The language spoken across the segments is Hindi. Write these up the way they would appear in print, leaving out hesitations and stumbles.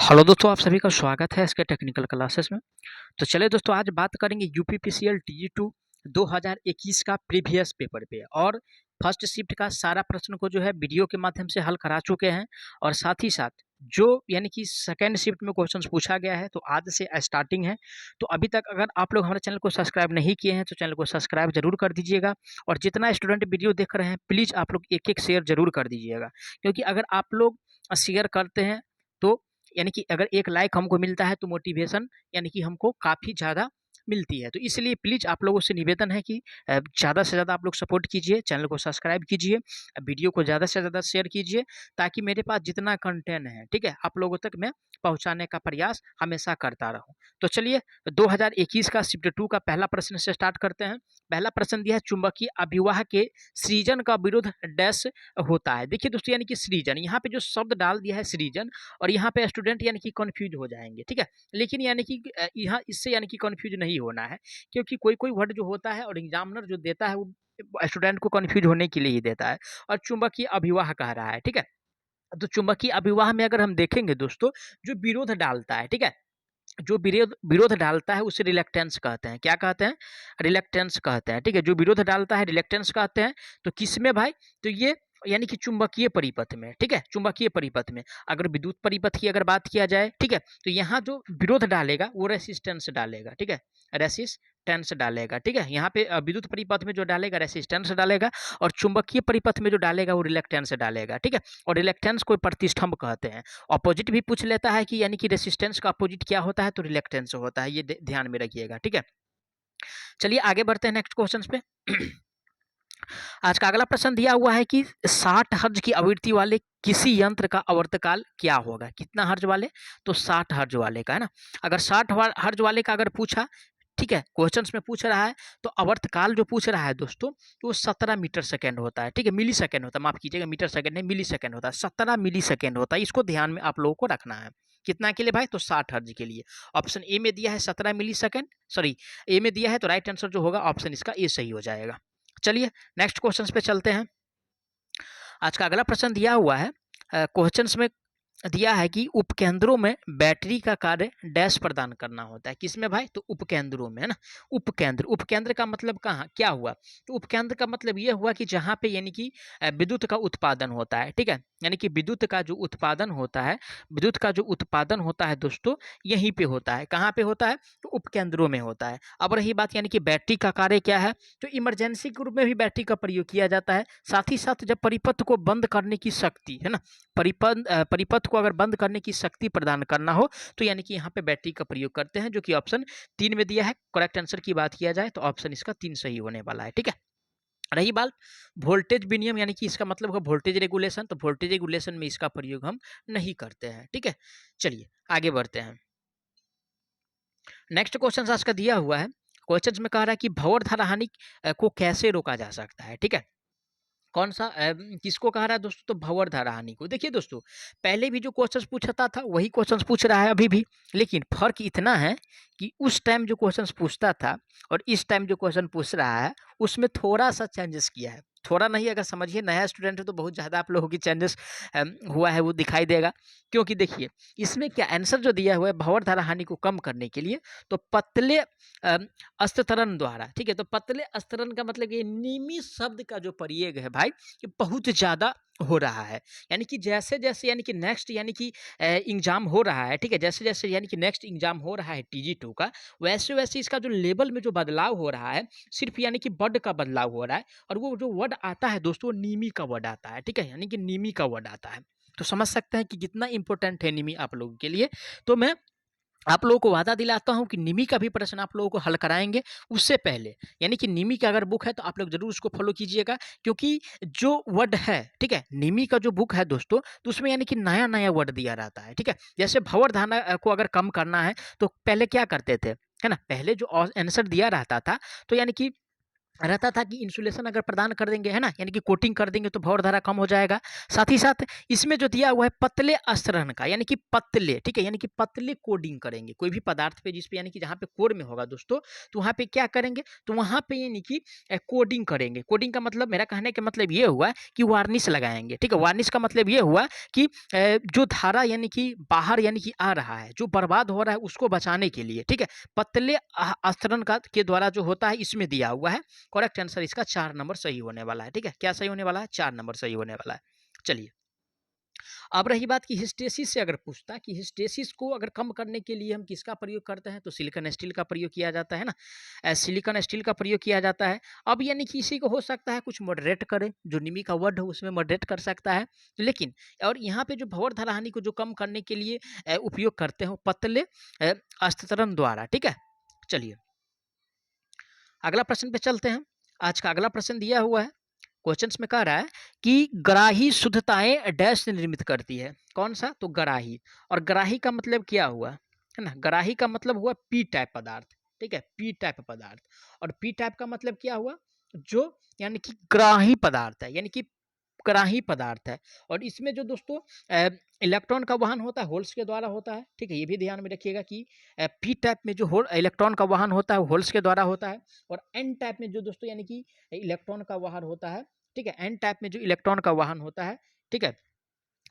हेलो दोस्तों, आप सभी का स्वागत है इसके टेक्निकल क्लासेस में। तो चलिए दोस्तों, आज बात करेंगे यूपीपीसीएल टीजी2 2021 का प्रीवियस पेपर पे। और फर्स्ट शिफ्ट का सारा प्रश्न को जो है वीडियो के माध्यम से हल करा चुके हैं। और साथ ही साथ जो यानी कि सेकेंड शिफ्ट में क्वेश्चंस पूछा गया है, तो आज से स्टार्टिंग है। तो अभी तक अगर आप लोग हमारे चैनल को सब्सक्राइब नहीं किए हैं तो चैनल को सब्सक्राइब जरूर कर दीजिएगा। और जितना स्टूडेंट वीडियो देख रहे हैं, प्लीज़ आप लोग एक एक शेयर जरूर कर दीजिएगा, क्योंकि अगर आप लोग शेयर करते हैं तो यानी कि अगर एक लाइक हमको मिलता है तो मोटिवेशन यानी कि हमको काफ़ी ज़्यादा मिलती है। तो इसलिए प्लीज़ आप लोगों से निवेदन है कि ज़्यादा से ज़्यादा आप लोग सपोर्ट कीजिए, चैनल को सब्सक्राइब कीजिए, वीडियो को ज़्यादा से ज़्यादा शेयर कीजिए, ताकि मेरे पास जितना कंटेंट है, ठीक है, आप लोगों तक मैं पहुंचाने का प्रयास हमेशा करता रहूं। तो चलिए 2021 का शिफ्ट 2 का पहला प्रश्न से स्टार्ट करते हैं। पहला प्रश्न दिया है, चुंबकीय अभिवाह के सृजन का विरोध डैश होता है। देखिए दोस्तों, यानी कि सृजन, यहाँ पे जो शब्द डाल दिया है सृजन, और यहाँ पे स्टूडेंट यानी कि कंफ्यूज हो जाएंगे, ठीक है। लेकिन यानी कि यहाँ इससे यानी कि कंफ्यूज नहीं होना है, क्योंकि कोई कोई वर्ड जो होता है और एग्जामिनर जो देता है वो स्टूडेंट को कंफ्यूज होने के लिए ही देता है। और चुंबकीय अभिवाह कह रहा है, ठीक है। तो चुंबकीय अभिवाह में अगर हम देखेंगे दोस्तों, जो विरोध डालता है, ठीक है, जो विरोध विरोध डालता है उसे रिलेक्टेंस कहते हैं। क्या कहते हैं? रिलेक्टेंस कहते हैं, ठीक है। जो विरोध डालता है रिलेक्टेंस कहते हैं। तो किसमें भाई? तो ये यानी कि चुंबकीय परिपथ में, ठीक है, चुंबकीय परिपथ में। अगर विद्युत परिपथ की अगर बात किया जाए, ठीक है, तो यहाँ जो विरोध डालेगा वो रेसिस्टेंस डालेगा, ठीक है, रेसिस्टेंस डालेगा, ठीक है। यहाँ पे विद्युत परिपथ में जो डालेगा रेसिस्टेंस डालेगा, और चुंबकीय परिपथ में जो डालेगा वो रिलेक्टेंस डालेगा, ठीक है। और रिलेक्टेंस को प्रतिष्ठंभ कहते हैं। अपोजिट भी पूछ लेता है कि यानी कि रेसिस्टेंस का अपोजिट क्या होता है, तो रिलेक्टेंस होता है। ये ध्यान में रखिएगा, ठीक है। चलिए आगे बढ़ते हैं नेक्स्ट क्वेश्चन पे। आज का अगला प्रश्न दिया हुआ है कि 60 हर्ज की आवृत्ति वाले किसी यंत्र का आवर्तकाल क्या होगा? कितना हर्ज वाले? तो 60 हर्ज वाले का, है ना। अगर 60 हर्ज वाले का अगर पूछा, ठीक है, क्वेश्चंस में पूछ रहा है, तो आवर्तकाल जो पूछ रहा है दोस्तों, तो वो 17 मीटर सेकेंड होता है, ठीक है, मिली सेकेंड होता है, माफ कीजिएगा, मीटर सेकेंड नहीं, मिली सेकेंड होता है, 17 मिली सेकेंड होता है। इसको ध्यान में आप लोगों को रखना है। कितना के लिए भाई? तो 60 हर्ज के लिए। ऑप्शन ए में दिया है 17 मिली सेकेंड, सॉरी, ए में दिया है, तो राइट आंसर जो होगा ऑप्शन इसका ए सही हो जाएगा। चलिए नेक्स्ट क्वेश्चन पे चलते हैं। आज का अगला प्रश्न दिया हुआ है, क्वेश्चंस में दिया है कि उपकेंद्रों में बैटरी का कार्य डैश प्रदान करना होता है। किसमें भाई? तो उपकेंद्रों में, है ना। उपकेंद्र, उपकेंद्र का मतलब कहाँ क्या हुआ? तो उपकेंद्र का मतलब ये हुआ कि जहाँ पे यानी कि विद्युत का उत्पादन होता है, ठीक है, यानी कि विद्युत का जो उत्पादन होता है, विद्युत का जो उत्पादन होता है दोस्तों, यहीं पे होता है। कहाँ पे होता है? तो उपकेंद्रों में होता है। अब रही बात यानी कि बैटरी का कार्य क्या है, तो इमरजेंसी के रूप में भी बैटरी का प्रयोग किया जाता है। साथ ही साथ जब परिपथ को बंद करने की शक्ति, है ना, परिपथ को अगर बंद करने की शक्ति प्रदान करना हो, तो यानी कि यहाँ पे बैटरी का प्रयोग करते हैं, जो कि ऑप्शन 3 में दिया है। करेक्ट आंसर की बात किया जाए तो ऑप्शन इसका 3 सही होने वाला है, ठीक है। रही बात वोल्टेज विनियम, यानी कि इसका मतलब है वोल्टेज रेगुलेशन, तो वोल्टेज रेगुलेशन में इसका प्रयोग हम नहीं करते हैं, ठीक है। चलिए आगे बढ़ते हैं। नेक्स्ट क्वेश्चन आज का दिया हुआ है, क्वेश्चन में कह रहा है कि भंवर धारा हानि को कैसे रोका जा सकता है, ठीक है। कौन सा किसको कह रहा है दोस्तों? तो भंवर धारा हानि को। देखिए दोस्तों, पहले भी जो क्वेश्चंस पूछता था वही क्वेश्चंस पूछ रहा है अभी भी, लेकिन फर्क इतना है कि उस टाइम जो क्वेश्चंस पूछता था और इस टाइम जो क्वेश्चन पूछ रहा है, उसमें थोड़ा सा चेंजेस किया है। थोड़ा नहीं, अगर समझिए नया स्टूडेंट है तो बहुत ज़्यादा आप लोगों की चेंजेस हुआ है वो दिखाई देगा। क्योंकि देखिए इसमें क्या आंसर जो दिया हुआ है, भंवर धारा हानि को कम करने के लिए, तो पतले अस्त्ररण द्वारा, ठीक है। तो पतले अस्त्ररण का मतलब ये नियमित शब्द का जो प्रयोग है भाई, ये बहुत ज़्यादा हो रहा है। यानी कि जैसे जैसे यानी कि नेक्स्ट यानी कि एग्जाम हो रहा है, ठीक है, जैसे जैसे यानी कि नेक्स्ट एग्जाम हो रहा है टीजी2 का, वैसे वैसे इसका जो लेवल में जो बदलाव हो रहा है, सिर्फ यानी कि वर्ड का बदलाव हो रहा है। और वो जो वर्ड आता है दोस्तों, वो नीमी का वर्ड आता है, ठीक है, यानी कि नीमी का वर्ड आता है। तो समझ सकते हैं कि कितना इंपॉर्टेंट है नीमी आप लोगों के लिए। तो मैं आप लोगों को वादा दिलाता हूं कि निमी का भी प्रश्न आप लोगों को हल कराएंगे उससे पहले। यानी कि निमी का अगर बुक है तो आप लोग जरूर उसको फॉलो कीजिएगा, क्योंकि जो वर्ड है, ठीक है, निमी का जो बुक है दोस्तों, तो उसमें यानी कि नया नया वर्ड दिया रहता है, ठीक है। जैसे भंवर धारा को अगर कम करना है, तो पहले क्या करते थे, है ना, पहले जो आंसर दिया रहता था, तो यानी कि रहता था कि इंसुलेशन अगर प्रदान कर देंगे, है ना, यानी कि कोटिंग कर देंगे तो भंवर धारा कम हो जाएगा। साथ ही साथ इसमें जो दिया हुआ है पतले astरण का, यानी कि पतले, ठीक है, यानी कि पतले कोडिंग करेंगे कोई भी पदार्थ पे, जिस पे यानी कि जहाँ पे कोर में होगा दोस्तों, तो वहाँ पे क्या करेंगे, तो वहाँ पे यानी कि कोडिंग करेंगे। कोडिंग का मतलब, मेरा कहने का मतलब ये हुआ कि वार्निश लगाएंगे, ठीक है। वार्निश का मतलब ये हुआ कि जो धारा यानी कि बाहर यानी कि आ रहा है, जो बर्बाद हो रहा है उसको बचाने के लिए, ठीक है, पतले astरण का के द्वारा जो होता है, इसमें दिया हुआ है। करेक्ट आंसर इसका 4 नंबर सही होने वाला है, ठीक है। क्या सही होने वाला है? 4 नंबर सही होने वाला है। चलिए, अब रही बात कि हिस्टेसिस से अगर पूछता कि हिस्टेसिस को अगर कम करने के लिए हम किसका प्रयोग करते हैं, तो सिलिकॉन स्टील का प्रयोग किया जाता है ना, सिलिकॉन स्टील का प्रयोग किया जाता है। अब यानी कि इसी को हो सकता है कुछ मॉडरेट करे, जो निमी का वर्ड है उसमें मॉडरेट कर सकता है, लेकिन और यहाँ पे जो भंवर धारा हानि को जो कम करने के लिए उपयोग करते हैं पतले astरण द्वारा, ठीक है। चलिए, अगला प्रश्न पे चलते हैं। आज का अगला प्रश्न दिया हुआ है, क्वेश्चंस में कह रहा है कि ग्राही शुद्धताएं डैश से निर्मित करती है। कौन सा? तो ग्राही। और ग्राही का मतलब क्या हुआ, है ना, ग्राही का मतलब हुआ पी टाइप पदार्थ, ठीक है, पी टाइप पदार्थ। और पी टाइप का मतलब क्या हुआ, जो यानी कि ग्राही पदार्थ है, यानी कि ग्राही पदार्थ है। और इसमें जो दोस्तों इलेक्ट्रॉन का वहन होता है होल्स के द्वारा होता है, ठीक है, ये भी ध्यान में रखिएगा कि पी टाइप में जो होल इलेक्ट्रॉन का वहन होता है होल्स के द्वारा होता है, और एन टाइप में जो दोस्तों यानी कि इलेक्ट्रॉन का वहन होता है, ठीक है, एन टाइप में जो इलेक्ट्रॉन का वहन होता है, ठीक है,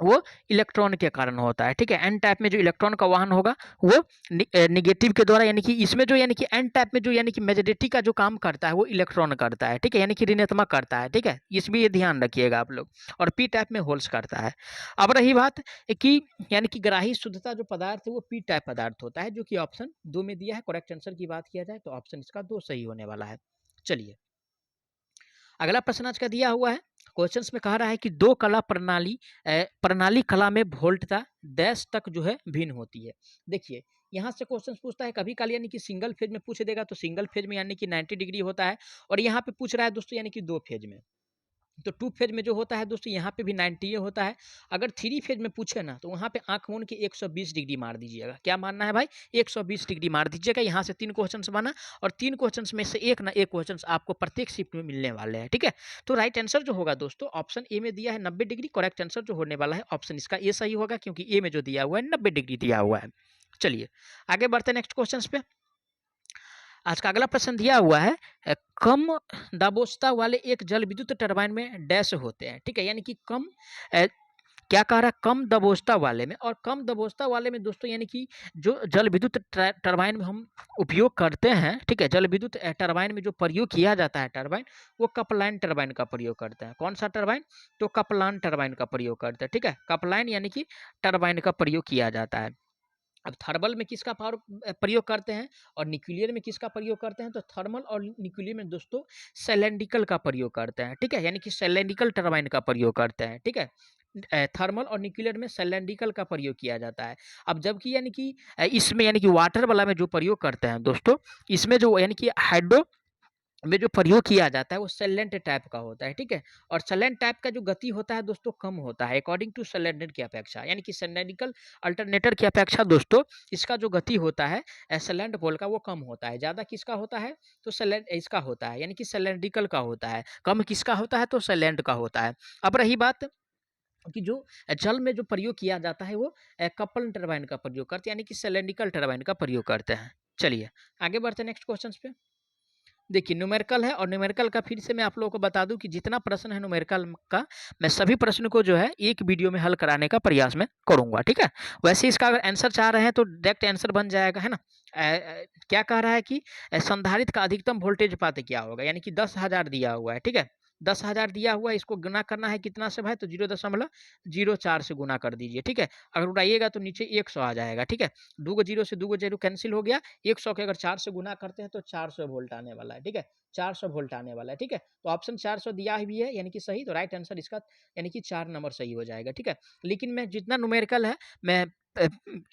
वो इलेक्ट्रॉन के कारण होता है, ठीक है। एन टाइप में जो इलेक्ट्रॉन का वहन होगा वो निगेटिव के द्वारा, यानी कि इसमें जो यानी कि एन टाइप में जो यानी कि मेजॉरिटी का जो काम करता है वो इलेक्ट्रॉन करता है, ठीक है, यानी कि ऋणात्मक करता है, ठीक है, इसमें ये ध्यान रखिएगा आप लोग। और पी टाइप में होल्स करता है। अब रही बात कि यानी कि ग्राही शुद्धता जो पदार्थ है वो पी टाइप पदार्थ होता है, जो कि ऑप्शन 2 में दिया है। करेक्ट आंसर की बात किया जाए तो ऑप्शन इसका 2 सही होने वाला है। चलिए, अगला प्रश्न आज का दिया हुआ है, क्वेश्चंस में कह रहा है कि दो कला प्रणाली कला में वोल्टता डैश तक जो है भिन्न होती है। देखिए, यहाँ से क्वेश्चन पूछता है, कभी काल यानी कि सिंगल फेज में पूछ देगा तो सिंगल फेज में यानी कि 90 डिग्री होता है, और यहाँ पे पूछ रहा है दोस्तों यानी कि 2 फेज में, तो 2 फेज में जो होता है दोस्तों यहाँ पे भी 90 होता है। अगर 3 फेज में पूछे ना तो वहाँ पे आंख मूंद के 120 डिग्री मार दीजिएगा। क्या मारना है भाई? 120 डिग्री मार दीजिएगा। यहाँ से 3 क्वेश्चंस बना, और 3 क्वेश्चंस में से एक ना एक क्वेश्चंस आपको प्रत्येक शिफ्ट में मिलने वाले हैं, ठीक है। तो राइट आंसर जो होगा दोस्तों ऑप्शन ए में दिया है 90 डिग्री। करेक्ट आंसर जो होने वाला है ऑप्शन इसका ए सही होगा, क्योंकि ए में जो दिया हुआ है 90 डिग्री दिया हुआ है। चलिए, आगे बढ़ते हैं नेक्स्ट क्वेश्चन पे। आज का अगला प्रश्न दिया हुआ है, कम दाबोचता वाले एक जल विद्युत टरबाइन में डैश होते हैं, ठीक है, यानी कि कम क्या कह रहा है, कम दबोचता वाले में। और कम दबोचता वाले में दोस्तों यानी कि जो जल विद्युत टरबाइन में हम उपयोग करते हैं, ठीक है, जल विद्युत टरबाइन में जो प्रयोग किया जाता है टरबाइन, वो कपलाइन टरबाइन का प्रयोग करते हैं। कौन सा टरबाइन? तो कपलान टरबाइन का प्रयोग करते हैं, ठीक है, कपलाइन यानी कि टरबाइन का प्रयोग किया जाता है। अब थर्मल में किसका प्रयोग करते हैं और न्यूक्लियर में किसका प्रयोग करते हैं? तो थर्मल और न्यूक्लियर में दोस्तों सिलेंड्रिकल का प्रयोग करते हैं, ठीक है, यानी कि सिलेंड्रिकल टरबाइन का प्रयोग करते हैं, ठीक है। थर्मल और न्यूक्लियर में सिलेंड्रिकल का प्रयोग किया जाता है। अब जबकि यानी कि इसमें यानी कि वाटर वाला में जो प्रयोग करते हैं दोस्तों, इसमें जो यानी कि हाइड्रो में जो प्रयोग किया जाता है वो सैलेंट टाइप का होता है, ठीक है। और सैलेंट टाइप का जो गति होता है दोस्तों कम होता है अकॉर्डिंग टू सैलेंट की अपेक्षा, यानी कि सैलेंडिकल अल्टरनेटर की अपेक्षा दोस्तों इसका जो गति होता है सैलेंट पोल का वो कम होता है। ज़्यादा किसका होता है? तो सैलेंट इसका होता है, यानी कि सैलेंडिकल का होता है। कम किसका होता है? तो सैलेंट का होता है। अब रही बात कि जो जल में जो प्रयोग किया जाता है वो कपल टरबाइन का प्रयोग करते हैं, यानी कि सैलेंडिकल टरबाइन का प्रयोग करते हैं। चलिए, आगे बढ़ते हैं नेक्स्ट क्वेश्चन पे। देखिए, न्यूमेरिकल है, और न्यूमेरिकल का फिर से मैं आप लोगों को बता दूं कि जितना प्रश्न है न्यूमेरिकल का, मैं सभी प्रश्न को जो है एक वीडियो में हल कराने का प्रयास में करूंगा, ठीक है। वैसे इसका अगर आंसर चाह रहे हैं तो डायरेक्ट आंसर बन जाएगा, है ना। क्या कह रहा है कि संधारित्र का अधिकतम वोल्टेज पाते क्या होगा, यानी कि 10,000 दिया हुआ है, ठीक है, 10,000 दिया हुआ है, इसको गुना करना है कितना से भाई? तो 0.04 से गुना कर दीजिए, ठीक है। अगर उड़ाइएगा तो नीचे 100 आ जाएगा, ठीक है। 2 जीरो से 2 जीरो कैंसिल हो गया, 100 के अगर 4 से गुना करते हैं तो 400 वोल्ट आने वाला है, ठीक है, 400 वोल्ट आने वाला है, ठीक है। तो ऑप्शन 400 दिया भी है, यानी कि सही, तो राइट आंसर इसका यानी कि 4 नंबर सही हो जाएगा, ठीक है। लेकिन मैं जितना न्यूमेरिकल है मैं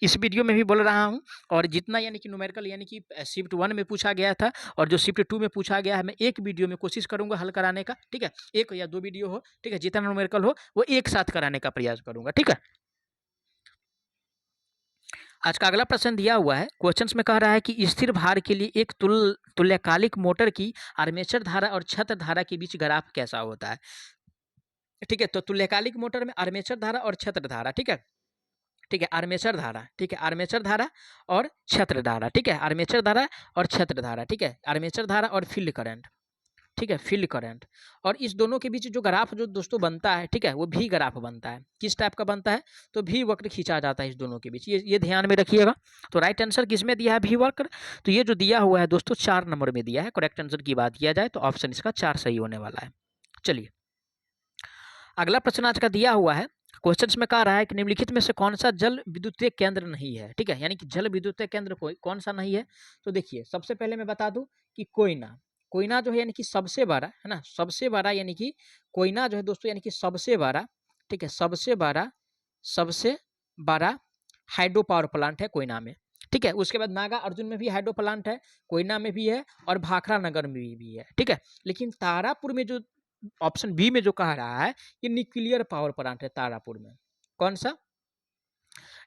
इस वीडियो में भी बोल रहा हूँ, और जितना यानी कि न्यूमेरिकल यानी कि शिफ्ट 1 में पूछा गया था और जो शिफ्ट 2 में पूछा गया है, मैं एक वीडियो में कोशिश करूंगा हल कराने का, ठीक है। 1 या 2 वीडियो हो, ठीक है, जितना न्यूमेरिकल हो वो एक साथ कराने का प्रयास करूंगा, ठीक है। आज का अगला प्रश्न दिया हुआ है, क्वेश्चंस में कह रहा है कि स्थिर भार के लिए एक तुल्यकालिक मोटर की आर्मेचर धारा और छत्र धारा के बीच ग्राफ कैसा होता है। ठीक है, तो तुल्यकालिक मोटर में आर्मेचर धारा और छत्र धारा, ठीक है, ठीक है, आर्मेचर धारा, ठीक है, आर्मेचर धारा और छत्र धारा, ठीक है, आर्मेचर धारा और छत्र धारा, ठीक है, आर्मेचर धारा और फील्ड करंट, ठीक है, फील्ड करंट। और इस दोनों के बीच जो ग्राफ जो दोस्तों बनता है, ठीक है, वो भी ग्राफ बनता है। किस टाइप का बनता है, तो भी वक्र खींचा जाता है इस दोनों के बीच, ये ध्यान में रखिएगा। तो राइट आंसर किसमें दिया है, भी वक्र। तो ये जो दिया हुआ है दोस्तों 4 नंबर में दिया है। करेक्ट आंसर की बात किया जाए तो ऑप्शन इसका 4 सही होने वाला है। चलिए अगला प्रश्न आज का दिया हुआ है, क्वेश्चंस में कह रहा है कि निम्नलिखित में से कौन सा जल विद्युतीय केंद्र नहीं है। ठीक है, यानी कि जल विद्युतीय केंद्र कौन सा नहीं है। तो देखिए सबसे पहले मैं बता दूं कि कोयना, कोयना जो है यानी कि सबसे बड़ा है ना, सबसे बड़ा यानी कि कोयना जो है दोस्तों यानी कि सबसे बड़ा, ठीक है, सबसे बड़ा हाइड्रो पावर प्लांट है कोयना में। ठीक है, उसके बाद नागा अर्जुन में भी हाइड्रो प्लांट है, कोयना में भी है और भाखड़ा नगर में भी है। ठीक है, लेकिन तारापुर में जो ऑप्शन बी में जो कह रहा है ये न्यूक्लियर पावर प्लांट है तारापुर में। कौन सा,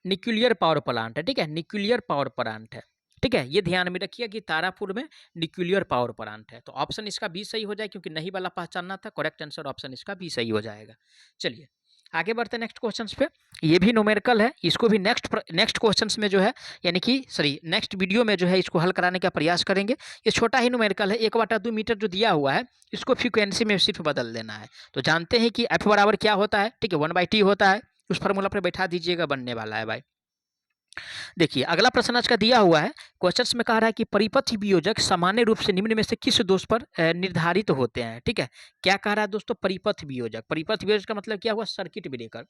न्यूक्लियर पावर प्लांट है। ठीक है, न्यूक्लियर पावर प्लांट है। ठीक है, ये ध्यान में रखिए कि तारापुर में न्यूक्लियर पावर प्लांट है। तो ऑप्शन इसका बी सही हो जाए, क्योंकि नहीं वाला पहचानना था। करेक्ट आंसर ऑप्शन इसका बी सही हो जाएगा। चलिए आगे बढ़ते हैं नेक्स्ट क्वेश्चंस पे। ये भी न्यूमेरिकल है, इसको भी नेक्स्ट क्वेश्चंस में जो है यानी कि नेक्स्ट वीडियो में जो है इसको हल कराने का प्रयास करेंगे। ये छोटा ही न्यूमेरिकल है, 1/2 मीटर जो दिया हुआ है इसको फ्रीक्वेंसी में सिर्फ बदल देना है। तो जानते हैं कि एफ बराबर क्या होता है। ठीक है, 1/t होता है, उस फार्मूला पर बैठा दीजिएगा, बनने वाला है भाई। देखिए अगला प्रश्न आज का दिया हुआ है, क्वेश्चंस में कह रहा है कि परिपथ वियोजक सामान्य रूप से निम्न में से किस दोष पर निर्धारित होते हैं। ठीक है, क्या कह रहा है दोस्तों, परिपथ वियोजक। परिपथ वियोजक का मतलब क्या हुआ, सर्किट ब्रेकर।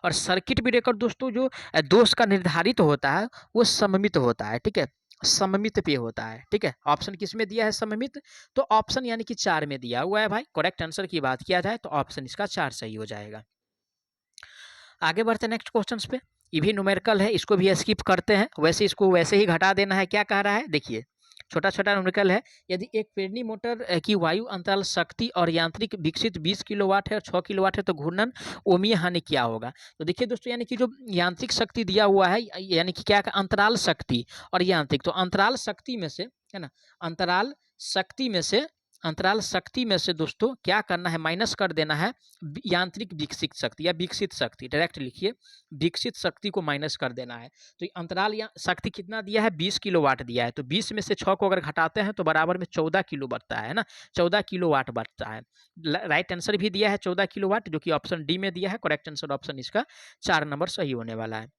और सर्किट ब्रेकर दोस्तों जो दोष का निर्धारित होता है वो सममित होता है। ठीक है, सममित पे होता है। ठीक है, ऑप्शन किस में दिया है, सममित। तो ऑप्शन यानी कि 4 में दिया हुआ है भाई। करेक्ट आंसर की बात किया जाए तो ऑप्शन इसका 4 सही हो जाएगा। आगे बढ़ते हैं नेक्स्ट क्वेश्चंस पे। ये भी न्यूमेरिकल है, इसको भी स्किप करते हैं, वैसे इसको वैसे ही घटा देना है। क्या कह रहा है, देखिए छोटा छोटा न्यूमेरिकल है। यदि एक प्रेरणी मोटर की वायु अंतराल शक्ति और यांत्रिक विकसित 20 किलोवाट है और 6 किलोवाट है तो घूर्णन ओमीय हानि क्या होगा। तो देखिए दोस्तों यानी कि जो यांत्रिक शक्ति दिया हुआ है यानी कि क्या अंतराल शक्ति और यांत्रिक, तो अंतराल शक्ति में से है ना, अंतराल शक्ति में से दोस्तों क्या करना है, माइनस कर देना है यांत्रिक विकसित शक्ति या विकसित शक्ति। डायरेक्ट लिखिए, विकसित शक्ति को माइनस कर देना है। तो अंतराल शक्ति कितना दिया है, 20 किलोवाट दिया है। तो 20 में से 6 को अगर घटाते हैं तो बराबर में 14 किलो बढ़ता है ना, 14 किलोवाट बढ़ता है। राइट आंसर भी दिया है 14 किलोवाट, जो कि ऑप्शन डी में दिया है। करेक्ट आंसर ऑप्शन इसका 4 नंबर सही होने वाला है।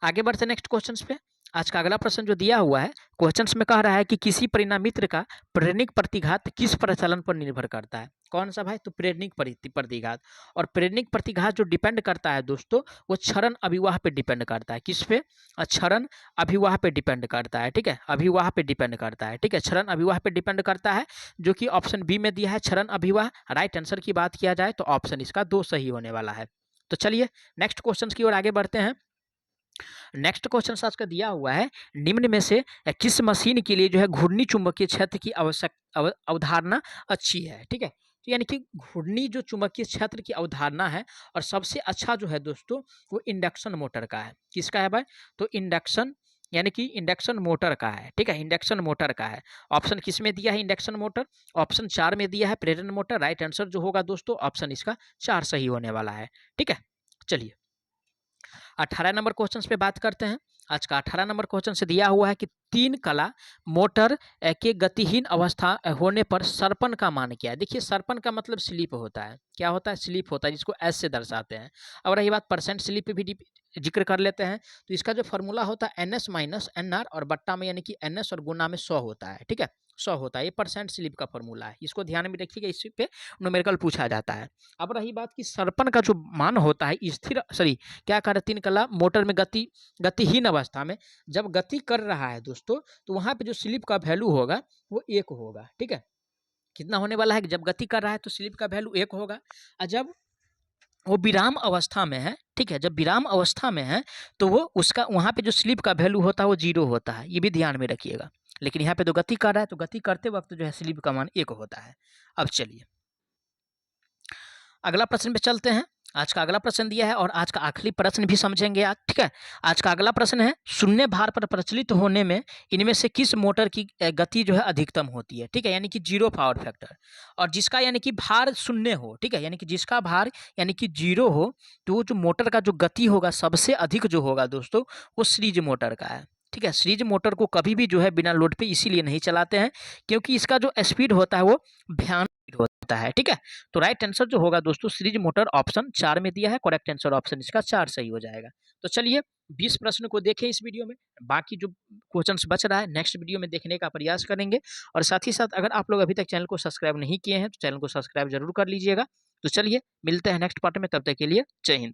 आगे बढ़ते नेक्स्ट क्वेश्चंस पे। आज का अगला प्रश्न जो दिया हुआ है, क्वेश्चंस में कह रहा है कि किसी परिणामित्र का प्रेरणिक प्रतिघात किस प्रचलन पर निर्भर करता है। कौन सा भाई, तो प्रेरणिक प्रतिघात। और प्रेरणिक प्रतिघात जो डिपेंड करता है दोस्तों वो क्षरण अभिवाह पे डिपेंड करता है। किस पे, क्षरण अभिवाह पे डिपेंड करता है। ठीक है, अभिवाह पे डिपेंड करता है। ठीक है, क्षरण अभिवाह पे डिपेंड करता है, जो कि ऑप्शन बी में दिया है, क्षरण अभिवाह। राइट आंसर की बात किया जाए तो ऑप्शन इसका 2 सही होने वाला है। तो चलिए नेक्स्ट क्वेश्चन की ओर आगे बढ़ते हैं। नेक्स्ट क्वेश्चन आज का दिया हुआ है, निम्न में से किस मशीन के लिए जो है घूर्णी चुंबकीय क्षेत्र की अवधारणा अच्छी है। ठीक है, तो यानी कि घूर्णी जो चुंबकीय क्षेत्र की अवधारणा है और सबसे अच्छा जो है दोस्तों वो इंडक्शन मोटर का है। किसका है भाई, तो इंडक्शन यानी कि इंडक्शन मोटर का है। ठीक है, इंडक्शन मोटर का है। ऑप्शन किस में दिया है, इंडक्शन मोटर। ऑप्शन 4 में दिया है, प्रेरण मोटर। राइट आंसर जो होगा दोस्तों ऑप्शन इसका 4 सही होने वाला है। ठीक है, चलिए 18 नंबर क्वेश्चन पे बात करते हैं। आज का 18 नंबर क्वेश्चन से दिया हुआ है कि 3 कला मोटर के गतिहीन अवस्था होने पर सरपन का मान क्या है। देखिए सरपन का मतलब स्लिप होता है। क्या होता है, स्लिप होता है, जिसको एस से दर्शाते हैं। अब रही बात परसेंट स्लिप भी जिक्र कर लेते हैं। तो इसका जो फॉर्मूला होता है NS माइनस NR और बट्टा में यानी कि NS और गुना में 100 होता है। ठीक है, 100 होता है, ये परसेंट स्लिप का फॉर्मूला है। इसको ध्यान में रखिएगा, इस पे न्यूमेरिकल पूछा जाता है। अब रही बात कि सरपन का जो मान होता है स्थिर क्या कर 3 कला मोटर में गतिहीन अवस्था में जब गति कर रहा है दोस्तों, तो वहां पे जो स्लिप का वैल्यू होगा वो 1 होगा। ठीक है, कितना होने वाला है कि जब गति कर रहा है तो स्लिप का वैल्यू 1 होगा, और जब वो विराम अवस्था में है, ठीक है, जब विराम अवस्था में है तो वो उसका वहां पे जो स्लिप का वैल्यू होता है वो 0 होता है। ये भी ध्यान में रखिएगा। लेकिन यहाँ पे तो गति कर रहा है तो गति करते वक्त जो है स्लिप का मान 1 होता है। अब चलिए अगला प्रश्न पे चलते हैं। आज का अगला प्रश्न दिया है और आज का आखिरी प्रश्न भी समझेंगे आज, ठीक है। आज का अगला प्रश्न है, शून्य भार पर प्रचलित होने में इनमें से किस मोटर की गति जो है अधिकतम होती है, ठीक है, यानी कि जीरो पावर फैक्टर। और जिसका यानी कि भार शून्य हो, ठीक है, यानी कि जिसका भार यानी कि जीरो हो, तो जो मोटर का जो गति होगा सबसे अधिक जो होगा दोस्तों, वो सीरीज मोटर का है, ठीक है। सीरीज मोटर को कभी भी जो है बिना लोड पे इसीलिए नहीं चलाते हैं क्योंकि इसका जो स्पीड होता है वो भयानक स्पीड होता है, ठीक है। तो राइट आंसर जो होगा दोस्तों सीरीज मोटर ऑप्शन 4 में दिया है, करेक्ट आंसर ऑप्शन इसका 4 सही हो जाएगा। तो चलिए 20 प्रश्न को देखें इस वीडियो में, बाकी जो क्वेश्चंस बच रहा है नेक्स्ट वीडियो में देखने का प्रयास करेंगे। और साथ ही साथ अगर आप लोग अभी तक चैनल को सब्सक्राइब नहीं किए हैं तो चैनल को सब्सक्राइब जरूर कर लीजिएगा। तो चलिए मिलते हैं नेक्स्ट पार्ट में, तब तक के लिए जय हिंद।